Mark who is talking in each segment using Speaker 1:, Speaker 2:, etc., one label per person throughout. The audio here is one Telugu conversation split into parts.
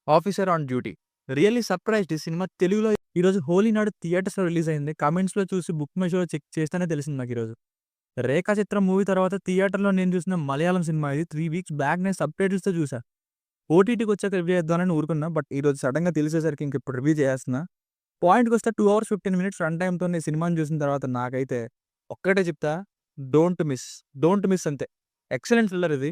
Speaker 1: 'Officer on duty'. Really surprised ఈ సినిమా తెలుగులో ఈరోజు హోలీ నాడు థియేటర్స్‌లో రిలీజ్ అయింది. కామెంట్స్‌లో చూసి బుక్ మై షోలో చెక్ చేస్తేనే తెలిసింది నాకీరోజు. 'రేఖాచిత్రం' మూవీ తర్వాత థియేటర్‌లో నేను చూసిన మలయాళం సినిమా ఇది. 3 వీక్స్ బ్యాక్ నేను సబ్‌టైటిల్స్‌తో చూసా. ఓటీటీకొచ్చాక రివ్యూ చేద్దామని ఊరుకున్నా. బట్ ఈరోజు సడెన్‌గా తెలిసేసరికి ఇంక ఇప్పుడు రివ్యూ చేసేస్తున్నా. పాయింట్‌కొస్తే 2 అవర్స్ 15 మినిట్స్ రన్ టైమ్‌తోని ఈ సినిమాని చూసిన తర్వాత నాకైతే ఒక్కటే చెప్తా. Don't miss. డోంట్ మిస్ అంతే. ఎక్సలెంట్ థ్రిల్లర్ ఇది.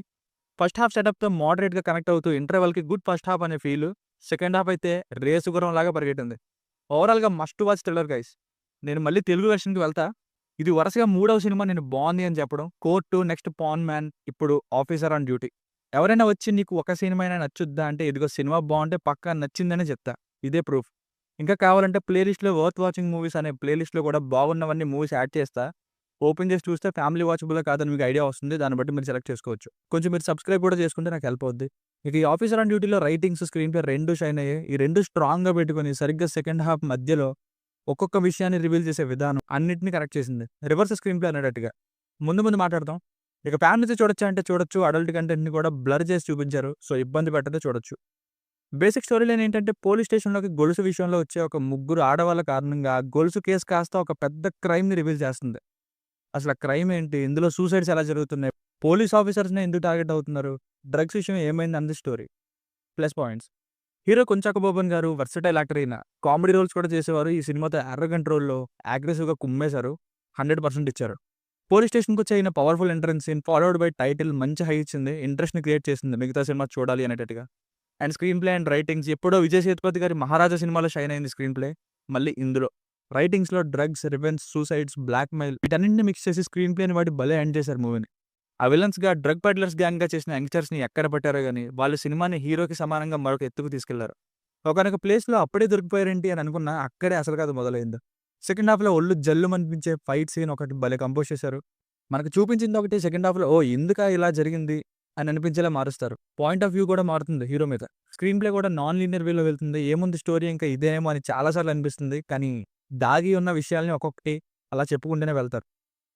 Speaker 1: ఫస్ట్ హాఫ్ సెటప్‌తో మోడరేట్‌గా కనెక్ట్ అవుతూ ఇంటర్వల్‌కి గుడ్ ఫస్ట్ హాఫ్ అనే ఫీలు. సెకండ్ హాఫ్ అయితే రేసు గుర్రంలాగా పరిగెట్టింది. ఓవరాల్‌గా మస్ట్ వాచ్ థ్రిల్లర్ గైస్. నేను మళ్ళీ తెలుగు వెర్షన్‌కి వెళ్తా. ఇది వరుసగా మూడవ సినిమా నేను బావుంది అని చెప్పడం. 'కోర్టు', నెక్స్ట్ 'పాన్ మ్యాన్', ఇప్పుడు 'ఆఫీసర్ ఆన్ డ్యూటీ'. ఎవరైనా వచ్చి నీకు ఒక సినిమా అయినా నచ్చుద్దా అంటే ఇదిగో సినిమా బావుంటే పక్కా నచ్చిందనే చెప్తా. ఇదే ప్రూఫ్. ఇంకా కావాలంటే ప్లే లిస్ట్‌లో వర్త్ వాచింగ్ మూవీస్ అనే ప్లే లిస్ట్‌లో కూడా బాగున్నవన్నీ మూవీస్ యాడ్ చేస్తా. ఓపెన్ చేసి చూస్తే ఫ్యామిలీ వాచబులా కాదని మీకు ఐడియా వస్తుంది. దాన్ని బట్టి మీరు సెలెక్ట్ చేసుకోవచ్చు. కొంచెం మీరు సబ్స్క్రైబ్ కూడా చేసుకుంటే నాకు హెల్ప్ అవుద్ది. ఇక ఈ 'ఆఫీసర్ ఆన్ డ్యూటీలో' రైటింగ్స్, స్క్రీన్ ప్లే 2 షైన్ అయ్యాయి. ఈ 2 స్ట్రాంగ్‌గా పెట్టుకొని సరిగ్గా సెకండ్ హాఫ్ మధ్యలో ఒక్కొక్క విషయాన్ని రివీల్ చేసే విధానం అన్నిటిని కరెక్ట్ చేసింది. రివర్స్ స్క్రీన్ ప్లే అనేటట్టుగా. ముందు ముందు మాట్లాడదాం. ఇక ఫ్యామిలీతో చూడొచ్చా అంటే చూడొచ్చు. అడల్ట్ కంటెంట్‌ని కూడా బ్లర్ చేసి చూపించారు. సో ఇబ్బంది పెట్టదే చూడొచ్చు. బేసిక్ స్టోరీ లైన్ ఏంటంటే పోలీస్ స్టేషన్‌లోకి గొలుసు విషయంలో వచ్చే ఒక ముగ్గురు ఆడవాళ్ళ కారణంగా గొలుసు కేస్ కాస్త ఒక పెద్ద క్రైమ్‌ని రివీల్ చేస్తుంది. అసల క్రైమ్ ఏంటి? ఇందులో సూసైడ్స్ ఎలా జరుగుతున్నాయి? పోలీస్ ఆఫీసర్స్‌నే ఎందుకు టార్గెట్ అవుతున్నారు? డ్రగ్స్ విషయం ఏమైంది అన్నది story. Plus points. Hero Kunchacko Boban garu versatile actor ఈయన. కామెడీ రోల్స్ కూడా చేసేవారు. ఈ సినిమాతో యారోగెంట్ రోల్‌లో అగ్రెసివ్‌గా కుమ్మేశారు. 100% ఇచ్చారు. పోలీస్ స్టేషన్‌కొచ్చే ఈయన powerful entrance scene followed by title మంచి హై ఇచ్చింది. ఇంట్రెస్ట్‌ని క్రియేట్ చేసింది. మిగతా సినిమా చూడాలి అనేటట్టుగా. And screenplay and writings ఎప్పుడో విజయ్ సేతుపతి గారి 'మహారాజా' సినిమాలో షైన్ అయింది స్క్రీన్ ప్లే. మళ్ళీ ఇందులో. రైటింగ్స్‌లో డ్రగ్స్, రివెంజ్, సూసైడ్స్, బ్లాక్‌మెయిల్ వీటన్నిటిని మిక్స్ చేసి స్క్రీన్ ప్లేని వాడి భలే ఎండ్ చేశారు మూవీని. ఆ విలన్స్‌గా డ్రగ్ పెడ్లర్స్ గ్యాంగ్‌గా చేసిన యంగ్‌స్టర్స్‌ని ఎక్కడ పట్టారో గాని, వాళ్ళు సినిమాని హీరోకి సమానంగా మరొక ఎత్తుకు తీసుకెళ్లారు. ఒకానొక ప్లేస్‌లో అప్పుడే దొరికిపోయారేంటి అని అనుకున్నా, అక్కడే అసలు కథ మొదలైంది. సెకండ్ హాఫ్‌లో ఒళ్ళు జల్లుమనిపించే ఫైట్ సీన్ ఒకటి భలే కంపోజ్ చేశారు. మనకు చూపించింది ఒకటి, సెకండ్ హాఫ్‌లో ఓహ్! ఇందుకా ఇలా జరిగింది అని అనిపించేలా మారుస్తారు. పాయింట్ ఆఫ్ వ్యూ కూడా మారుతుంది హీరో మీద. స్క్రీన్ ప్లే కూడా నాన్ లీనియర్ వేలో వెళ్తుంది. ఏముంది స్టోరీ ఇంకా ఇదేమో అని చాలా సార్లు అనిపిస్తుంది. కానీ దాగి ఉన్న విషయాల్ని ఒక్కొక్కటి అలా చెప్పుకుంటూనే వెళ్తారు.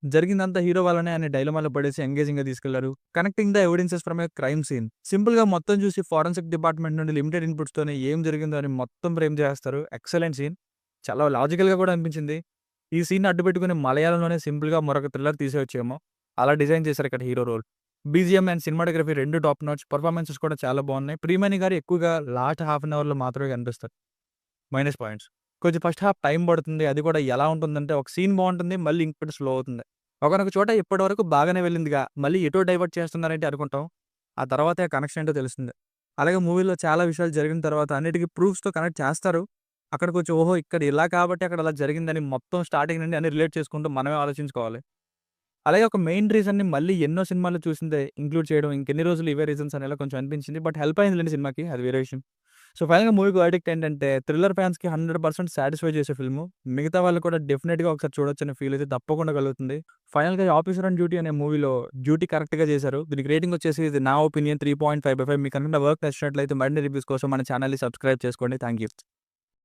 Speaker 1: జరిగిందంతా హీరో వల్లనే అనే డైలమాలో పడేసి ఎంగేజింగ్‌గా తీసుకెళ్లారు. Connecting the evidences from a crime scene. సింపుల్‌గా మొత్తం చూసి ఫోరెన్సిక్ డిపార్ట్మెంట్ నుండి లిమిటెడ్ ఇన్‌పుట్స్‌తోనే ఏం జరిగిందో అని మొత్తం ఫ్రేమ్ చేసేస్తారు. Excellent scene. చాలా లాజికల్‌గా కూడా అనిపించింది. ఈ సీన్‌ని అడ్డుపెట్టుకొని మలయాళంలోనే సింపుల్‌గా మరొక థ్రిల్లర్ తీసేయొచ్చేమో. అలా డిజైన్ చేశారు ఇక్కడ hero role. BGM and cinematography 2 top notch. Performances కూడా చాలా బాగున్నాయి. ప్రియమణి గారు ఎక్కువగా లాస్ట్ హాఫ్ అన్ అవర్‌లో మాత్రమే కనిపిస్తారు. Minus points. కొంచెం ఫస్ట్ హాఫ్ టైం పడుతుంది. అది కూడా ఎలా ఉంటుందంటే ఒక సీన్ బావుంటుంది. మళ్ళీ ఇంకోటి స్లో అవుతుంది. ఒకానొక చోట ఇప్పటివరకు బాగానే వెళ్ళిందిగా. మళ్ళీ ఎటో డైవర్ట్ చేస్తున్నారేంటి అనుకుంటాం. ఆ తర్వాతే ఆ కనెక్షన్ ఏంటో తెలుస్తుంది. అలాగే మూవీలో చాలా విషయాలు జరిగిన తర్వాత అన్నిటికి ప్రూఫ్స్‌తో కనెక్ట్ చేస్తారు. అక్కడికొచ్చి ఓహో! ఇక్కడ ఇలా కాబట్టి అక్కడ అలా జరిగిందని మొత్తం స్టార్టింగ్ నుండి అన్ని రిలేట్ చేసుకుంటూ మనమే ఆలోచించుకోవాలి. అలాగే ఒక మెయిన్ రీజన్‌ని మళ్ళీ ఎన్నో సినిమాల్లో చూసిందే ఇంక్లూడ్ చేయడం ఇంకెన్ని రోజులు ఇవే రీజన్స్ అనేలా కొంచెం అనిపించింది. బట్ హెల్ప్ అయిందిలెండి సినిమాకి. అది వేరే విషయం. సో, ఫైనల్‌గా మూవీకి వర్డిక్ట్ ఏంటంటే థ్రిల్లర్ ఫ్యాన్స్‌కి 100% సాటిస్ఫై చేసే ఫిల్ము. మిగతా వాళ్ళు కూడా డెఫినిట్‌గా ఒకసారి చూడొచ్చనే ఫీల్ అయితే తప్పకుండా కలుగుతుంది. ఫైనల్‌గా 'ఆఫీసర్ ఆన్ డ్యూటీ' అనే మూవీలో డ్యూటీ కరెక్ట్‌గా చేశారు. దీనికి రేటింగ్ వచ్చేసి ఇది నా ఒపీనియన్ 3.5/5. మీకు కనుక నా వర్క్ నచ్చినట్లయితే మరిన్ని రివ్యూస్ కోసం మన ఛానెల్‌ని సబ్స్క్రైబ్ చేసుకోండి. Thank you.